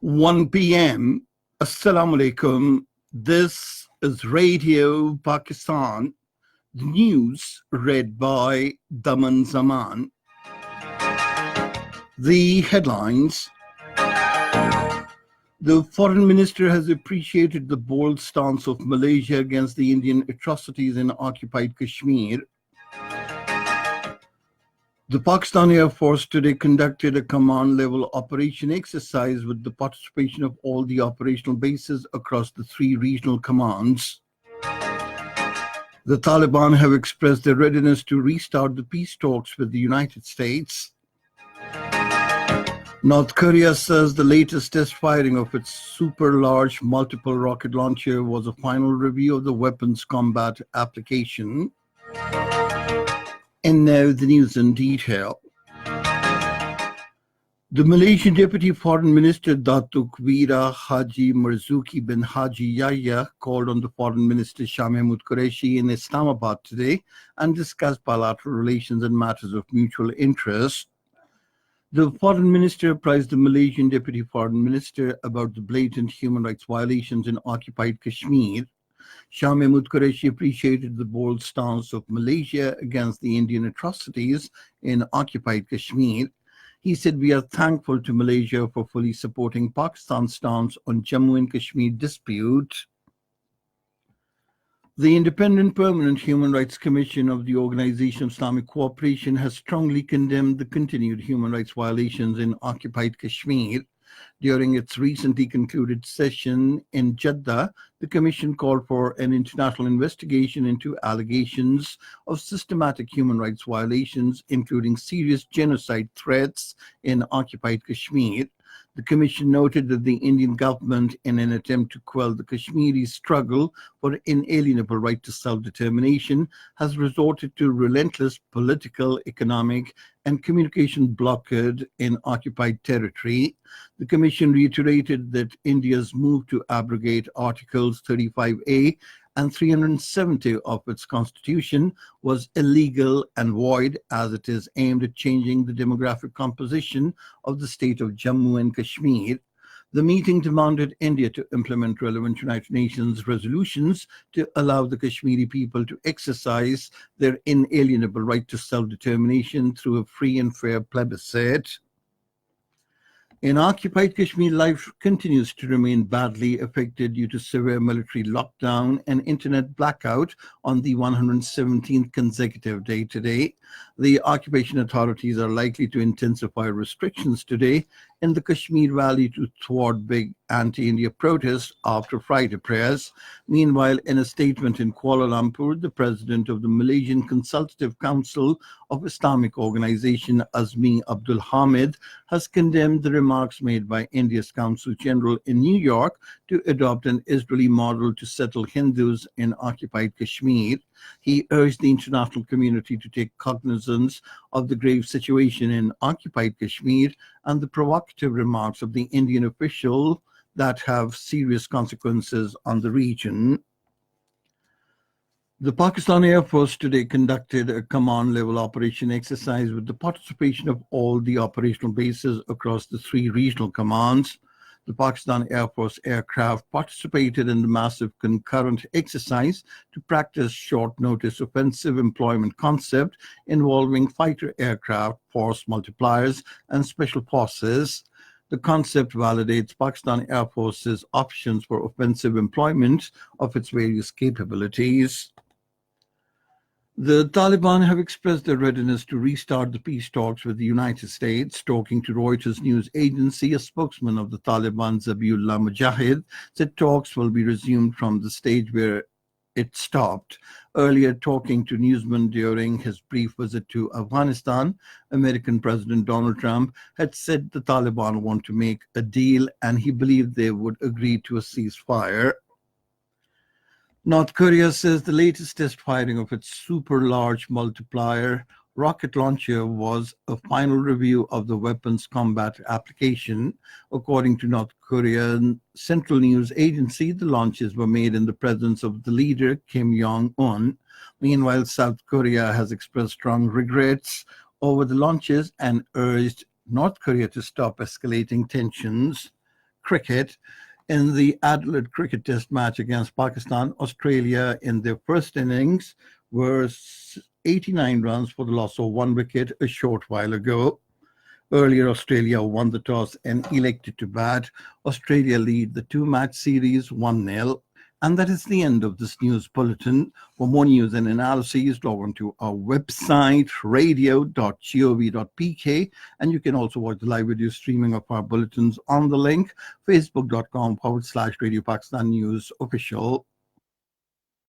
1 p.m. Assalamu alaikum. This is Radio Pakistan. The news read by Daman Zaman. The headlines. The foreign minister has appreciated the bold stance of Malaysia against the Indian atrocities in occupied Kashmir. The Pakistan Air Force today conducted a command-level operation exercise with the participation of all the operational bases across the three regional commands. The Taliban have expressed their readiness to restart the peace talks with the United States. North Korea says the latest test firing of its super-large multiple rocket launcher was a final review of the weapons combat application. And now the news in detail. The Malaysian Deputy Foreign Minister Datuk Wira Haji Marzuki bin Haji Yahya called on the Foreign Minister Shah Mahmood Qureshi in Islamabad today and discussed bilateral relations and matters of mutual interest. The Foreign Minister apprised the Malaysian Deputy Foreign Minister about the blatant human rights violations in occupied Kashmir. Shah Mahmood Qureshi appreciated the bold stance of Malaysia against the Indian atrocities in occupied Kashmir. He said, "We are thankful to Malaysia for fully supporting Pakistan's stance on Jammu and Kashmir dispute." The Independent Permanent Human Rights Commission of the Organization of Islamic Cooperation has strongly condemned the continued human rights violations in occupied Kashmir. During its recently concluded session in Jeddah, the Commission called for an international investigation into allegations of systematic human rights violations, including serious genocide threats in occupied Kashmir. The Commission noted that the Indian government, in an attempt to quell the Kashmiri struggle for inalienable right to self-determination, has resorted to relentless political, economic, and communication blockade in occupied territory. The Commission reiterated that India's move to abrogate Articles 35A and 370 of its constitution was illegal and void, as it is aimed at changing the demographic composition of the state of Jammu and Kashmir. The meeting demanded India to implement relevant United Nations resolutions to allow the Kashmiri people to exercise their inalienable right to self-determination through a free and fair plebiscite. In occupied Kashmir, life continues to remain badly affected due to severe military lockdown and internet blackout on the 117th consecutive day today. The occupation authorities are likely to intensify restrictions today in the Kashmir Valley to thwart big anti-India protests after Friday prayers. Meanwhile, in a statement in Kuala Lumpur, the president of the Malaysian Consultative Council of Islamic Organization, Azmi Abdul Hamid, has condemned the remarks made by India's Consul General in New York to adopt an Israeli model to settle Hindus in occupied Kashmir. He urged the international community to take cognizance of the grave situation in occupied Kashmir and the provocative remarks of the Indian official that have serious consequences on the region. The Pakistan Air Force today conducted a command-level operation exercise with the participation of all the operational bases across the three regional commands. The Pakistan Air Force aircraft participated in the massive concurrent exercise to practice short-notice offensive employment concept involving fighter aircraft, force multipliers, and special forces. The concept validates Pakistan Air Force's options for offensive employment of its various capabilities. The Taliban have expressed their readiness to restart the peace talks with the United States. Talking to Reuters news agency, a spokesman of the Taliban, Zabiullah Mujahid, said talks will be resumed from the stage where it stopped. Earlier, talking to newsmen during his brief visit to Afghanistan, American President Donald Trump had said the Taliban want to make a deal and he believed they would agree to a ceasefire. North Korea says the latest test firing of its super-large multiplier rocket launcher was a final review of the weapons combat application. According to North Korean Central News Agency, the launches were made in the presence of the leader, Kim Jong-un. Meanwhile, South Korea has expressed strong regrets over the launches and urged North Korea to stop escalating tensions. cricket. In the Adelaide cricket test match against Pakistan, Australia in their first innings were 89 runs for the loss of 1 wicket a short while ago. Earlier, Australia won the toss and elected to bat. Australia lead the 2-match series 1-0. And that is the end of this news bulletin. For more news and analyses, log on to our website, radio.gov.pk. And you can also watch the live video streaming of our bulletins on the link, facebook.com/Radio Pakistan News Official.